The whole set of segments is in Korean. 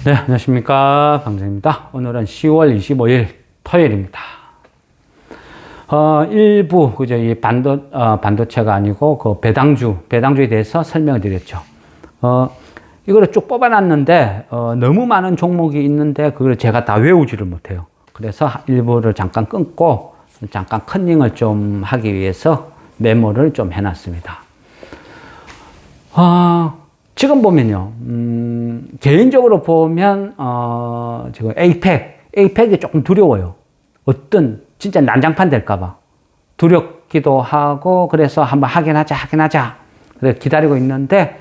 네, 안녕하십니까. 방정입니다. 오늘은 10월 25일 토요일입니다. 일부, 그죠. 이 반도체가 아니고 그 배당주에 대해서 설명을 드렸죠. 이거를 쭉 뽑아놨는데, 너무 많은 종목이 있는데, 그걸 제가 다 외우지를 못해요. 그래서 일부를 잠깐 끊고, 잠깐 컨닝을 좀 하기 위해서 메모를 좀 해놨습니다. 지금 보면요, 개인적으로 보면, 지금 에이펙이 조금 두려워요. 진짜 난장판 될까봐. 두렵기도 하고, 그래서 한번 하긴 하자. 그래서 기다리고 있는데,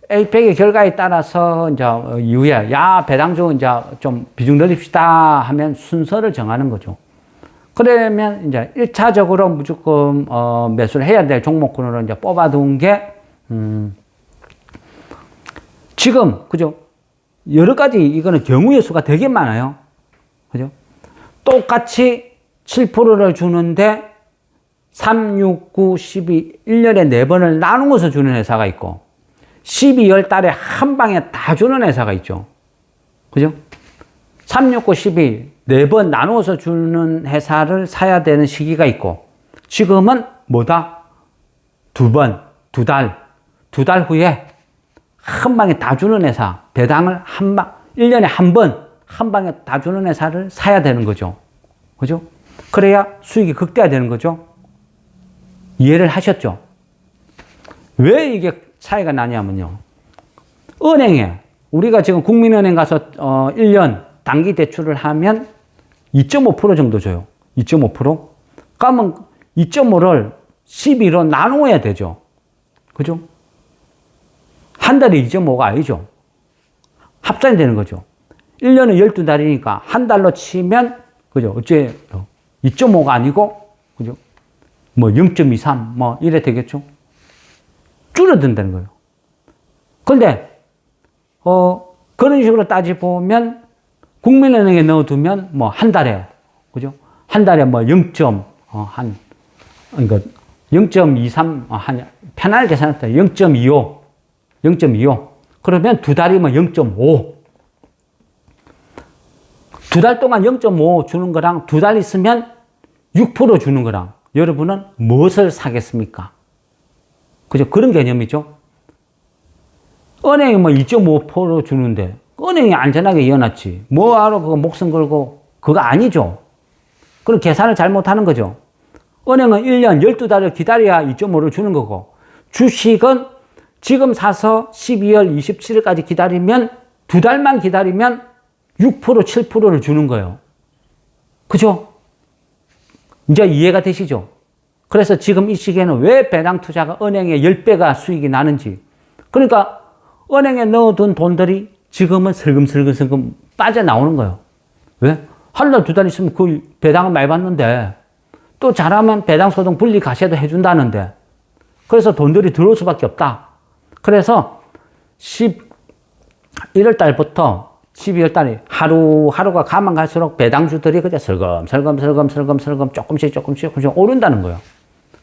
에이펙의 결과에 따라서, 이제, 이후에, 배당주 이제 좀 비중 늘립시다 하면 순서를 정하는 거죠. 그러면 이제 1차적으로 무조건, 매수를 해야 될 종목군으로 이제 뽑아둔 게, 지금, 그죠? 여러 가지, 이거는 경우의 수가 되게 많아요. 그죠? 똑같이 7%를 주는데, 3, 6, 9, 12, 1년에 4번을 나누어서 주는 회사가 있고, 12월 달에 한 방에 다 주는 회사가 있죠. 그죠? 3, 6, 9, 12, 4번 나누어서 주는 회사를 사야 되는 시기가 있고, 지금은 뭐다? 2번, 2달 후에 한 방에 다 주는 회사, 배당을 1년에 한 방에 다 주는 회사를 사야 되는 거죠. 그죠? 그래야 수익이 극대화되는 거죠. 이해를 하셨죠? 왜 이게 차이가 나냐면요. 은행에, 우리가 지금 국민은행 가서, 1년 단기 대출을 하면 2.5% 정도 줘요. 2.5%? 그러면 2.5를 12로 나누어야 되죠. 그죠? 한 달에 2.5가 아니죠. 합산이 되는 거죠. 1년은 12달이니까 한 달로 치면, 그죠? 어째 2.5가 아니고, 그죠? 뭐 0.23, 뭐 이래 되겠죠? 줄어든다는 거예요. 그런데, 그런 식으로 따지보면, 국민은행에 넣어두면 뭐 한 달에, 그죠? 한 달에 뭐 0.23, 편안하게 계산했다. 0.25. 그러면 2달이면 0.5. 2달 동안 0.5 주는 거랑 2달 있으면 6% 주는 거랑 여러분은 무엇을 사겠습니까? 그죠? 그런 개념이죠. 은행이 뭐 2.5% 주는데 은행이 안전하게 이어놨지. 뭐하러 그거 목숨 걸고 그거 아니죠. 그럼 계산을 잘못하는 거죠. 은행은 1년 12달을 기다려야 2.5를 주는 거고 주식은 지금 사서 12월 27일까지 기다리면 2달만 기다리면 6%, 7%를 주는 거예요. 그죠? 이제 이해가 되시죠? 그래서 지금 이 시기에는 왜 배당 투자가 은행에 10배가 수익이 나는지. 그러니까 은행에 넣어둔 돈들이 지금은 슬금슬금 빠져나오는 거예요. 왜? 한 달, 2달 있으면 그 배당은 많이 받는데 또 잘하면 배당 소득 분리 가셔도 해준다는데 그래서 돈들이 들어올 수밖에 없다. 그래서 11월 달부터 12월 달에 하루가 가면 갈수록 배당주들이 그냥 설금 조금씩 오른다는 거예요.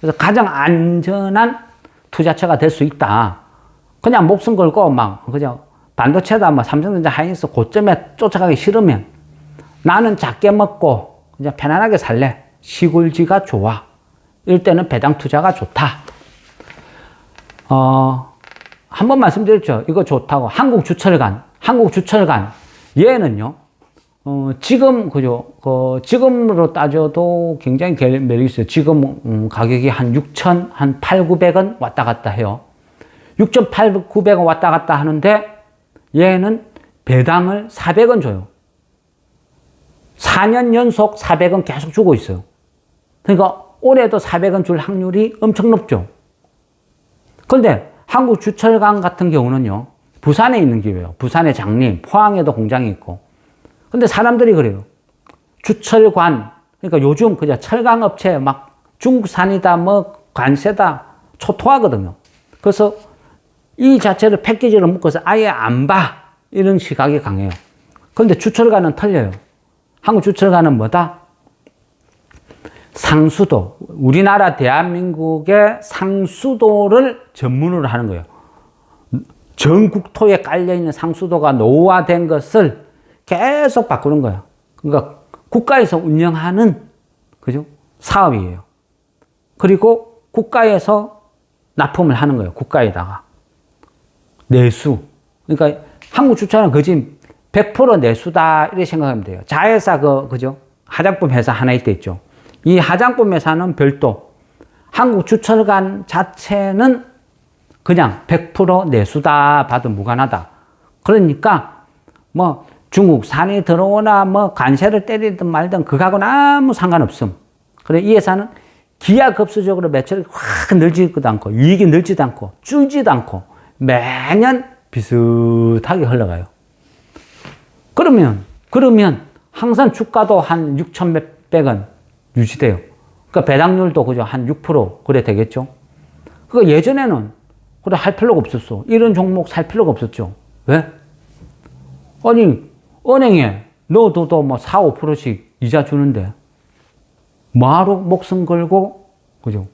그래서 가장 안전한 투자처가 될 수 있다. 그냥 목숨 걸고 그냥 반도체다 삼성전자 하이닉스 고점에 쫓아가기 싫으면 나는 작게 먹고 그냥 편안하게 살래. 시골지가 좋아. 이럴 때는 배당 투자가 좋다. 한번 말씀드렸죠. 이거 좋다고. 한국주철간. 얘는요, 지금, 그죠. 지금으로 따져도 굉장히 매력이 있어요. 지금, 가격이 한 6천, 한 8, 900원 왔다 갔다 해요. 6,800, 900원 왔다 갔다 하는데, 얘는 배당을 400원 줘요. 4년 연속 400원 계속 주고 있어요. 그러니까 올해도 400원 줄 확률이 엄청 높죠. 그런데 한국주철강 같은 경우는요, 부산에 있는 기업이에요. 부산의 장림, 포항에도 공장이 있고. 근데 사람들이 그래요. 주철관, 그러니까 요즘 그냥 철강업체 중국산이다, 관세다, 초토화거든요. 그래서 이 자체를 패키지로 묶어서 아예 안 봐. 이런 시각이 강해요. 그런데 주철관은 틀려요. 한국주철관은 뭐다? 상수도. 우리나라 대한민국의 상수도를 전문으로 하는 거예요. 전 국토에 깔려있는 상수도가 노후화된 것을 계속 바꾸는 거예요. 그러니까 국가에서 운영하는, 그죠? 사업이에요. 그리고 국가에서 납품을 하는 거예요. 국가에다가. 내수. 그러니까 한국주차는 거진 100% 내수다. 이렇게 생각하면 돼요. 자회사, 그죠? 화장품 회사 하나 있죠. 이 화장품 회사는 별도. 한국주철관 자체는 그냥 100% 내수다 봐도 무관하다. 그러니까 뭐 중국산이 들어오나 뭐 관세를 때리든 말든 그거하고는 아무 상관없음. 그래 이 회사는 기하급수적으로 매출이 확 늘지도 않고 이익이 늘지도 않고 줄지도 않고 매년 비슷하게 흘러가요. 그러면 항상 주가도 한 6천 몇백 원 유지돼요. 그러니까 배당률도 그죠 한 6% 그래 되겠죠. 그 예전에는 그래 할 필요가 없었어. 이런 종목 살 필요가 없었죠. 왜? 아니 은행에 넣어둬도 뭐 4, 5%씩 이자 주는데 뭐하러 목숨 걸고 그죠?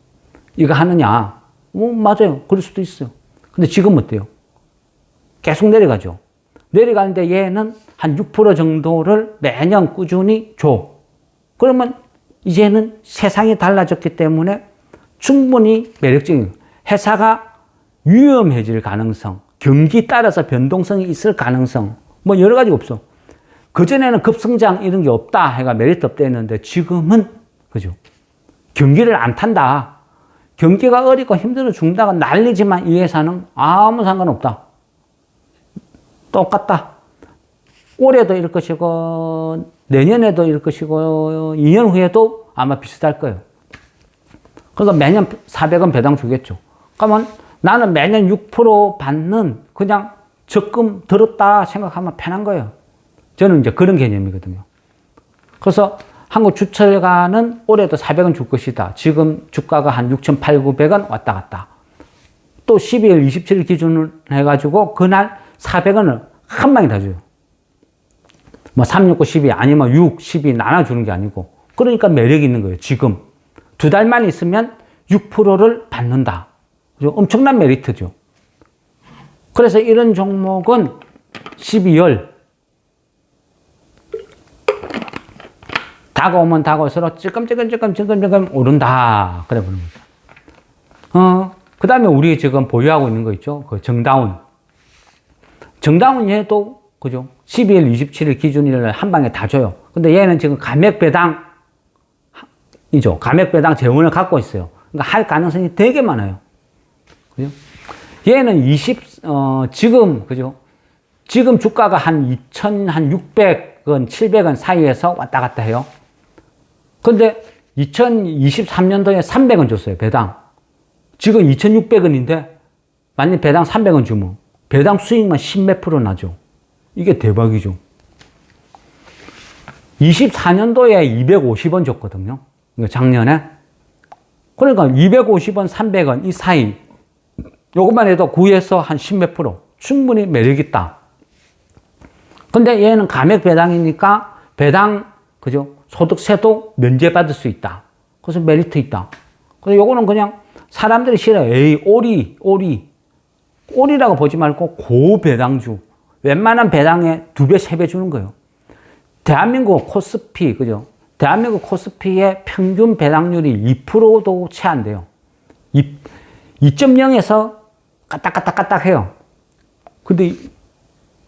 이거 하느냐? 맞아요. 그럴 수도 있어요. 근데 지금 어때요? 계속 내려가죠. 내려가는데 얘는 한 6% 정도를 매년 꾸준히 줘. 그러면 이제는 세상이 달라졌기 때문에 충분히 매력적인 회사가 위험해질 가능성, 경기 따라서 변동성이 있을 가능성, 뭐 여러 가지가 없어. 그전에는 급성장 이런 게 없다 해가 메리트 없다 했는데 지금은, 그죠? 경기를 안 탄다. 경기가 어렵고 힘들어 죽다가 난리지만 이 회사는 아무 상관없다. 똑같다. 올해도 이럴 것이고, 내년에도 이럴 것이고, 2년 후에도 아마 비슷할 거예요. 그러니까 매년 400원 배당 주겠죠. 그러면 나는 매년 6% 받는 그냥 적금 들었다 생각하면 편한 거예요. 저는 이제 그런 개념이거든요. 그래서 한국주철가는 올해도 400원 줄 것이다. 지금 주가가 한 6,800, 900원 왔다 갔다. 또 12월 27일 기준으로 해가지고 그날 400원을 한 방에 다 줘요. 뭐 3, 6, 9, 12 아니면 6, 12 나눠주는 게 아니고. 그러니까 매력이 있는 거예요. 지금. 2달만 있으면 6%를 받는다. 그죠? 엄청난 메리트죠. 그래서 이런 종목은 12월 다가오면 다가올수록 찔끔찔끔 오른다. 그래 보는 거죠. 그 다음에 우리 지금 보유하고 있는 거 있죠. 그 정다운. 정다운 얘도, 그죠? 12월 27일 기준일날 한 방에 다 줘요. 근데 얘는 지금 감액배당이죠. 감액배당 재원을 갖고 있어요. 그러니까 할 가능성이 되게 많아요. 그죠? 얘는 지금, 그죠? 지금 주가가 한 2,600원, 700원 사이에서 왔다 갔다 해요. 근데 2023년도에 300원 줬어요, 배당. 지금 2,600원인데, 만약 배당 300원 주면, 배당 수익만 10몇 프로 나죠. 이게 대박이죠. 24년도에 250원 줬거든요. 작년에. 그러니까 250원, 300원 이 사이, 요것만 해도 9에서 한 10몇 프로. 충분히 매력있다. 근데 얘는 감액 배당이니까 배당, 그죠? 소득세도 면제받을 수 있다. 그래서 메리트 있다. 그래서 요거는 그냥 사람들이 싫어요. 에이, 오리라고 보지 말고 고배당주. 웬만한 배당에 2배, 3배 주는 거예요. 대한민국 코스피, 그죠? 대한민국 코스피의 평균 배당률이 2%도 채 안 돼요. 2.0에서 까딱까딱 해요. 근데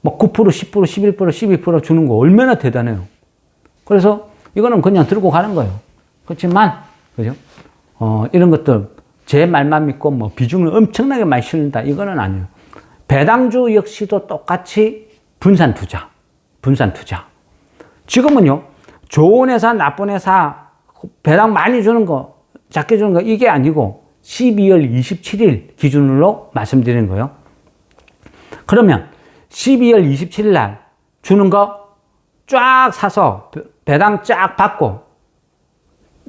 뭐 9%, 10%, 11%, 12% 주는 거 얼마나 대단해요. 그래서 이거는 그냥 들고 가는 거예요. 그렇지만, 그죠? 이런 것들 제 말만 믿고 뭐 비중을 엄청나게 많이 실는다. 이거는 아니에요. 배당주 역시도 똑같이 분산 투자. 지금은요, 좋은 회사, 나쁜 회사, 배당 많이 주는 거, 작게 주는 거, 이게 아니고 12월 27일 기준으로 말씀드리는 거예요. 그러면 12월 27일 날 주는 거 쫙 사서 배당 쫙 받고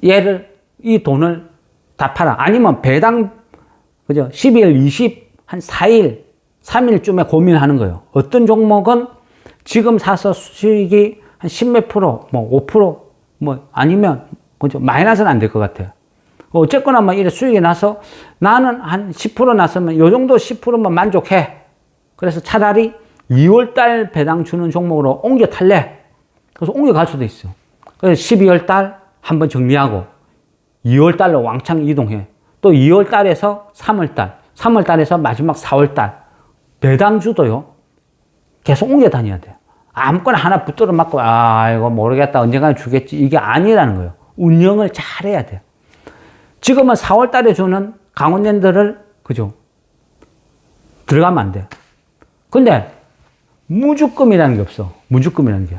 이 돈을 다 팔아. 아니면 배당, 그죠? 12월 한 4일, 3일쯤에 고민하는 거예요. 어떤 종목은 지금 사서 수익이 한 10몇 프로, 뭐 5%, 뭐 아니면, 그죠? 마이너스는 안 될 것 같아요. 어쨌거나 뭐 이래 수익이 나서 나는 한 10% 났으면 요 정도 10%만 만족해. 그래서 차라리 2월달 배당 주는 종목으로 옮겨 탈래. 그래서 옮겨갈 수도 있어. 그래서 12월달 한번 정리하고 2월달로 왕창 이동해. 또 2월달에서 3월달, 3월달에서 마지막 4월달 배당주도요. 계속 옮겨 다녀야 돼요. 아무거나 하나 붙들어 맞고 이거 모르겠다. 언젠가 주겠지. 이게 아니라는 거예요. 운영을 잘 해야 돼요. 지금은 4월달에 주는 강원랜드를 그죠? 들어가면 안 돼요. 근데 무주금이라는 게 없어. 무주금이라는 게.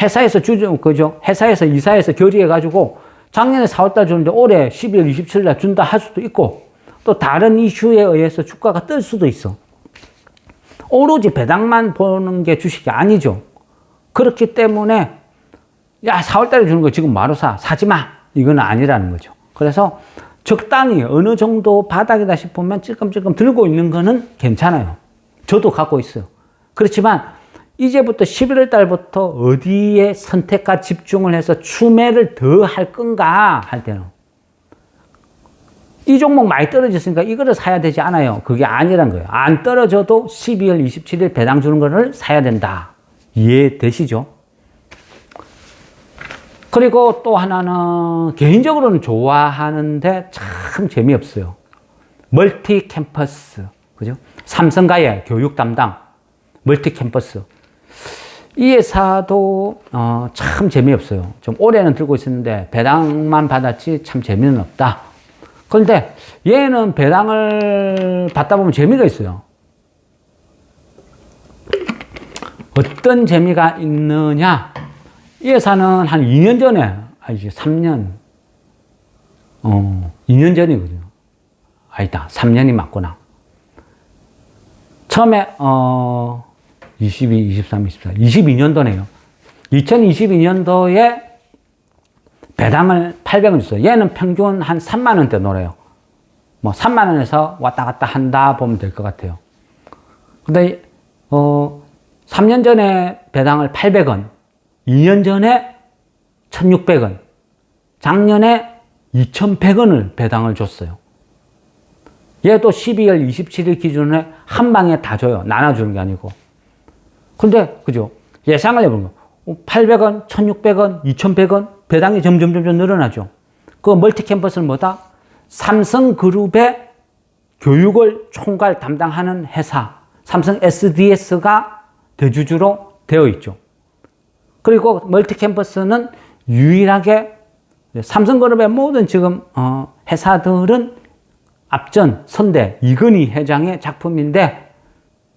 회사에서 그죠? 회사에서 이사해서 결의해가지고 작년에 4월달 주는데 올해 12월 27일날 준다 할 수도 있고 또 다른 이슈에 의해서 주가가 뜰 수도 있어. 오로지 배당만 보는 게 주식이 아니죠. 그렇기 때문에 4월달에 주는 거 지금 바로 사지 마. 이건 아니라는 거죠. 그래서 적당히 어느 정도 바닥이다 싶으면 찔끔찔끔 들고 있는 거는 괜찮아요. 저도 갖고 있어요. 그렇지만 이제부터 11월 달부터 어디에 선택과 집중을 해서 추매를 더 할 건가 할 때는 이 종목 많이 떨어졌으니까 이거를 사야 되지 않아요. 그게 아니란 거예요. 안 떨어져도 12월 27일 배당 주는 거를 사야 된다. 이해되시죠? 그리고 또 하나는 개인적으로는 좋아하는데 참 재미없어요. 멀티 캠퍼스. 그죠? 삼성가의 교육 담당 멀티 캠퍼스. 이 회사도 참 재미없어요. 좀 올해는 들고 있었는데 배당만 받았지 참 재미는 없다. 그런데 얘는 배당을 받다 보면 재미가 있어요. 어떤 재미가 있느냐? 이 회사는 한 2년 전에, 이제 3년, 2년 전이거든요. 아니다, 3년이 맞구나. 처음에, 22, 23, 24, 22년도네요. 2022년도에 배당을 800원 줬어요. 얘는 평균 한 3만원대 놀아요. 뭐 3만원에서 왔다 갔다 한다 보면 될 것 같아요. 근데, 3년 전에 배당을 800원, 2년 전에 1,600원, 작년에 2,100원을 배당을 줬어요. 얘도 12월 27일 기준에 한 방에 다 줘요. 나눠주는 게 아니고. 근데, 그죠? 예상을 해보는 거. 800원, 1,600원, 2,100원, 배당이 점점 늘어나죠. 그 멀티 캠퍼스는 뭐다? 삼성그룹의 교육을 총괄 담당하는 회사, 삼성 SDS가 대주주로 되어 있죠. 그리고 멀티 캠퍼스는 유일하게 삼성그룹의 모든 지금 회사들은 앞전 선대 이건희 회장의 작품인데,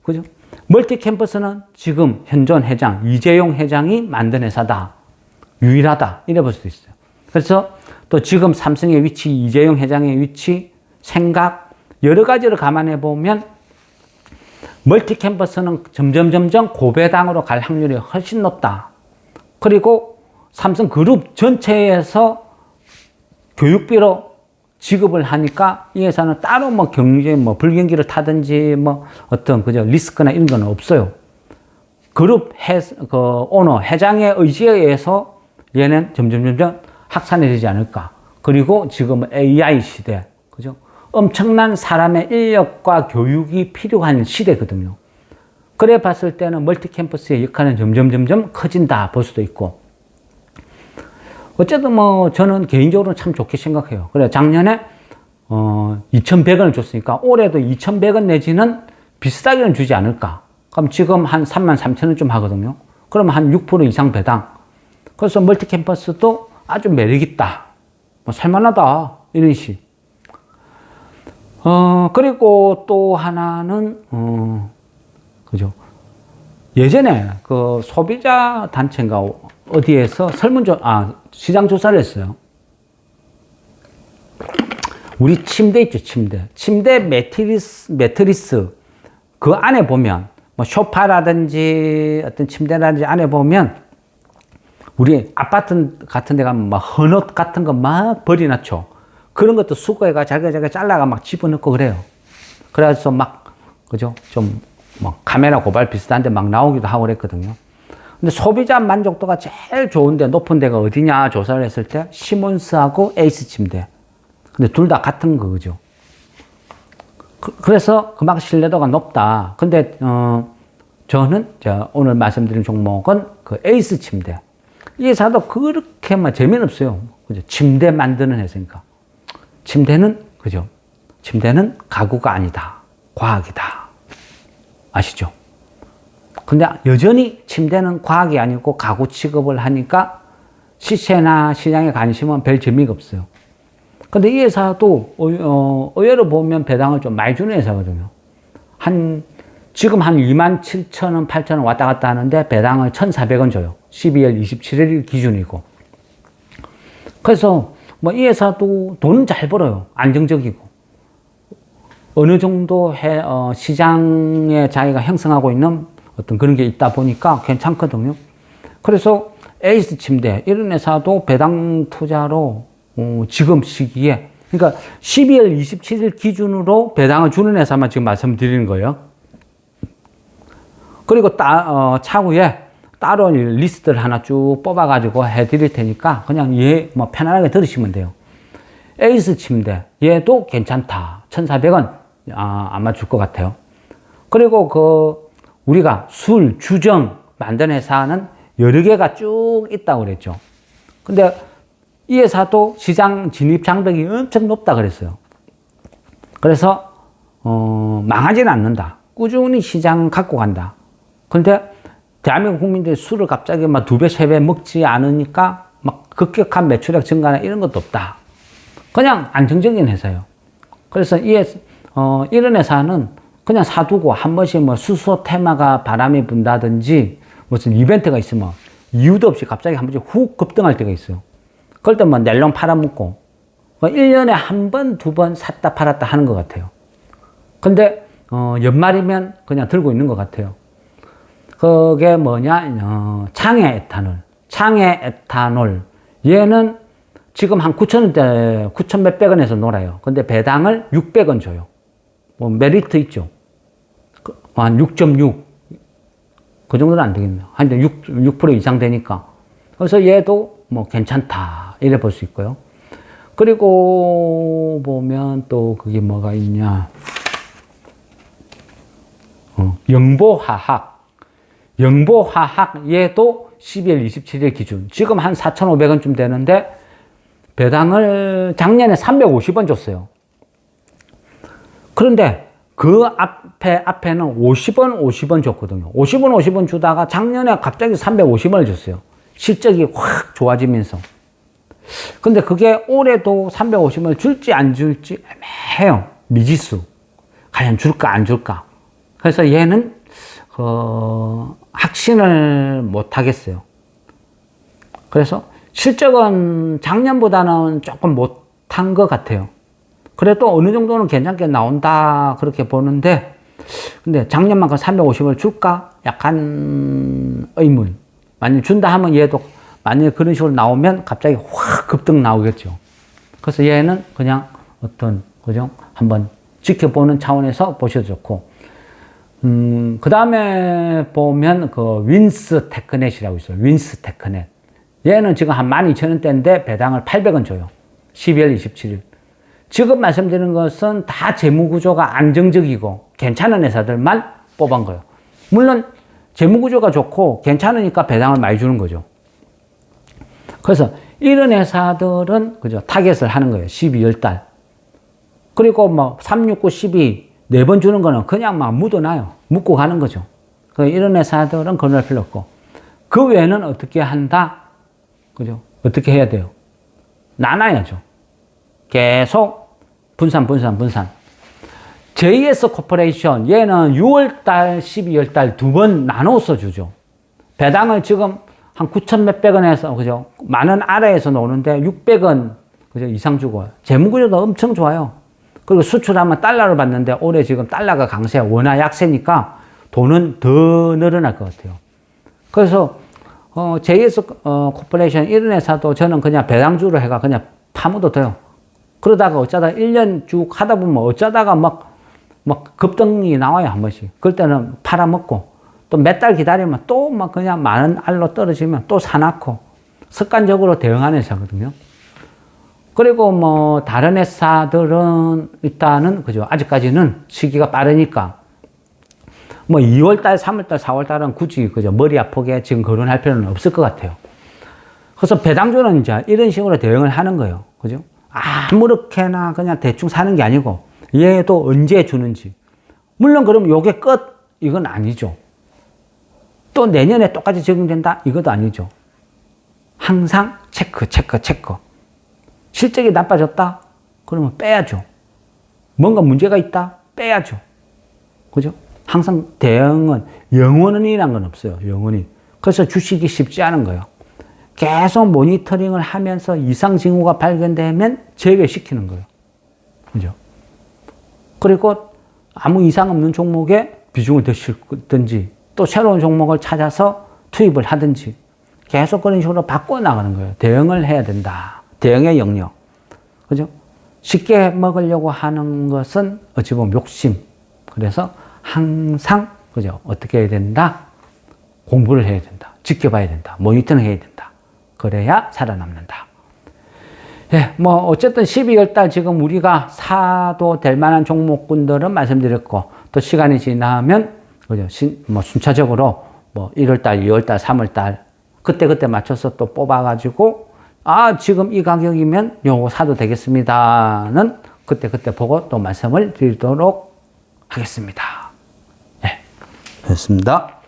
그죠? 멀티 캠퍼스는 지금 현존 회장 이재용 회장이 만든 회사다. 유일하다. 이래 볼 수도 있어요. 그래서 또 지금 삼성의 위치, 이재용 회장의 위치, 생각 여러 가지를 감안해 보면 멀티 캠퍼스는 점점 고배당으로 갈 확률이 훨씬 높다. 그리고 삼성그룹 전체에서 교육비로 지급을 하니까 이 회사는 따로 뭐 경제, 뭐 불경기를 타든지 뭐 어떤 그저 리스크나 이런 건 없어요. 그룹 오너, 회장의 의지에 의해서 얘는 점점 확산이 되지 않을까. 그리고 지금은 AI 시대, 그죠? 엄청난 사람의 인력과 교육이 필요한 시대거든요. 그래 봤을 때는 멀티 캠퍼스의 역할은 점점 커진다 볼 수도 있고. 어쨌든 뭐 저는 개인적으로 참 좋게 생각해요. 그래 작년에 2,100원을 줬으니까 올해도 2,100원 내지는 비슷하게는 주지 않을까. 그럼 지금 한 33,000원 좀 하거든요. 그러면 한 6% 이상 배당. 그래서 멀티 캠퍼스도 아주 매력있다. 뭐 살만하다. 이런 식. 그리고 또 하나는 그죠? 예전에 그 소비자 단체인가 어디에서 시장 조사를 했어요. 우리 침대 있죠, 침대. 침대 매트리스 그 안에 보면 뭐 소파라든지 어떤 침대라든지 안에 보면 우리 아파트 같은 데 가면 막 헌옷 같은 거 막 버려놨죠. 그런 것도 수거해가 자기가 잘라가 막 집어넣고 그래요. 그래서 막 그죠? 좀 뭐 카메라 고발 비슷한데 막 나오기도 하고 그랬거든요. 근데 소비자 만족도가 제일 좋은데 높은 데가 어디냐 조사를 했을 때 시몬스하고 에이스 침대. 근데 둘 다 같은 거죠. 그래서 그만큼 신뢰도가 높다. 근데, 저는 오늘 말씀드린 종목은 그 에이스 침대. 이 회사도 그렇게 막 재미는 없어요. 그죠? 침대 만드는 회사니까. 침대는, 그죠? 침대는 가구가 아니다. 과학이다. 아시죠? 근데 여전히 침대는 과학이 아니고 가구 취급을 하니까 시세나 시장에 관심은 별 재미가 없어요. 근데 이 회사도, 의외로 보면 배당을 좀 많이 주는 회사거든요. 지금 한 27,000원, 8,000원 왔다 갔다 하는데 배당을 1,400원 줘요. 12월 27일 기준이고. 그래서 뭐 이 회사도 돈은 잘 벌어요. 안정적이고. 어느 정도 시장에 자기가 형성하고 있는 어떤 그런 게 있다 보니까 괜찮거든요. 그래서 에이스 침대, 이런 회사도 배당 투자로 지금 시기에, 그러니까 12월 27일 기준으로 배당을 주는 회사만 지금 말씀드리는 거예요. 그리고 차후에 따로 리스트를 하나 쭉 뽑아가지고 해드릴 테니까 그냥 뭐 편안하게 들으시면 돼요. 에이스 침대, 얘도 괜찮다. 1,400원 아마 줄 것 같아요. 그리고 우리가 술, 주정 만드는 회사는 여러 개가 쭉 있다고 그랬죠. 근데 이 회사도 시장 진입 장벽이 엄청 높다 그랬어요. 그래서, 망하지는 않는다. 꾸준히 시장 갖고 간다. 근데 대한민국 국민들이 술을 갑자기 막 2배, 3배 먹지 않으니까 막 급격한 매출액 증가나 이런 것도 없다. 그냥 안정적인 회사예요. 그래서 이런 회사는 그냥 사두고 한 번씩 뭐 수소 테마가 바람이 분다든지 무슨 이벤트가 있으면 이유도 없이 갑자기 한 번씩 훅 급등할 때가 있어요. 그럴 때 뭐 낼름 팔아먹고 1년에 한 번, 2번 샀다 팔았다 하는 것 같아요. 근데 연말이면 그냥 들고 있는 것 같아요. 그게 뭐냐, 창해 에탄올. 창해 에탄올. 얘는 지금 한 9,000원대, 9,000 몇백 원에서 놀아요. 근데 배당을 600원 줘요. 뭐 메리트 있죠. 한 6.6. 그 정도는 안 되겠네요. 한 6% 이상 되니까. 그래서 얘도 뭐 괜찮다. 이래 볼 수 있고요. 그리고 보면 또 그게 뭐가 있냐. 영보화학. 영보화학 얘도 12월 27일 기준. 지금 한 4,500원쯤 되는데 배당을 작년에 350원 줬어요. 그런데 그 앞에는 50원, 50원 줬거든요. 50원, 50원 주다가 작년에 갑자기 350원을 줬어요. 실적이 확 좋아지면서. 근데 그게 올해도 350원을 줄지 안 줄지 애매해요. 미지수. 과연 줄까 안 줄까. 그래서 얘는 확신을 못 하겠어요. 그래서 실적은 작년보다는 조금 못한 것 같아요. 그래도 어느 정도는 괜찮게 나온다 그렇게 보는데, 근데 작년만큼 350을 줄까? 약간 의문. 만약 준다 하면 얘도 만약에 그런 식으로 나오면 갑자기 확 급등 나오겠죠. 그래서 얘는 그냥 그죠? 한번 지켜보는 차원에서 보셔도 좋고, 그 다음에 보면 윈스 테크넷이라고 있어요. 윈스 테크넷. 얘는 지금 한 12,000원대인데 배당을 800원 줘요. 12월 27일. 지금 말씀드리는 것은 다 재무구조가 안정적이고 괜찮은 회사들만 뽑은 거예요. 물론 재무구조가 좋고 괜찮으니까 배당을 많이 주는 거죠. 그래서 이런 회사들은 그죠? 타겟을 하는 거예요. 12월 달. 그리고 뭐 369, 12 4번 주는 거는 그냥 막 묻어놔요. 묻고 가는 거죠. 이런 회사들은 건널 필요 없고. 그 외에는 어떻게 한다? 그죠? 어떻게 해야 돼요? 나눠야죠. 계속 분산. JS 코퍼레이션, 얘는 6월달, 12월달 2번 나눠서 주죠. 배당을 지금 한 9,000 몇백 원에서, 그죠? 만원 아래에서 노는데 600원, 그죠? 이상 주고. 재무구조도 엄청 좋아요. 그리고 수출하면 달러를 받는데 올해 지금 달러가 강세, 원화 약세니까 돈은 더 늘어날 것 같아요. 그래서, JS 코퍼레이션 이런 회사도 저는 그냥 배당주로 해가 그냥 파묻어 둬요. 그러다가 어쩌다 1년 쭉 하다 보면 어쩌다가 막 급등이 나와요, 한 번씩. 그럴 때는 팔아먹고, 또 몇 달 기다리면 또 막 그냥 많은 알로 떨어지면 또 사놓고, 습관적으로 대응하는 회사거든요. 그리고 뭐 다른 회사들은 일단은 그죠. 아직까지는 시기가 빠르니까 뭐 2월달, 3월달, 4월달은 굳이 그죠. 머리 아프게 지금 거론할 필요는 없을 것 같아요. 그래서 배당주는 이제 이런 식으로 대응을 하는 거예요. 그죠? 아무렇게나 그냥 대충 사는 게 아니고 얘도 언제 주는지. 물론 그럼 요게 끝 이건 아니죠. 또 내년에 똑같이 적용된다 이것도 아니죠. 항상 체크. 실적이 나빠졌다? 그러면 빼야죠. 뭔가 문제가 있다? 빼야죠. 그죠? 항상 대응은 영원이란 건 없어요. 영원히. 그래서 주식이 쉽지 않은 거예요. 계속 모니터링을 하면서 이상 징후가 발견되면 제외시키는 거예요. 그죠? 그리고 아무 이상 없는 종목에 비중을 더 싣든지 또 새로운 종목을 찾아서 투입을 하든지 계속 그런 식으로 바꿔나가는 거예요. 대응을 해야 된다. 대응의 영역. 그죠? 쉽게 먹으려고 하는 것은 어찌 보면 욕심. 그래서 항상, 그죠? 어떻게 해야 된다? 공부를 해야 된다. 지켜봐야 된다. 모니터링 해야 된다. 그래야 살아남는다. 예, 뭐, 어쨌든 12월 달 지금 우리가 사도 될 만한 종목군들은 말씀드렸고, 또 시간이 지나면, 그죠? 뭐, 순차적으로 뭐, 1월 달, 2월 달, 3월 달, 그때 맞춰서 또 뽑아가지고, 지금 이 가격이면 요거 사도 되겠습니다는 그때 보고 또 말씀을 드리도록 하겠습니다. 네. 됐습니다.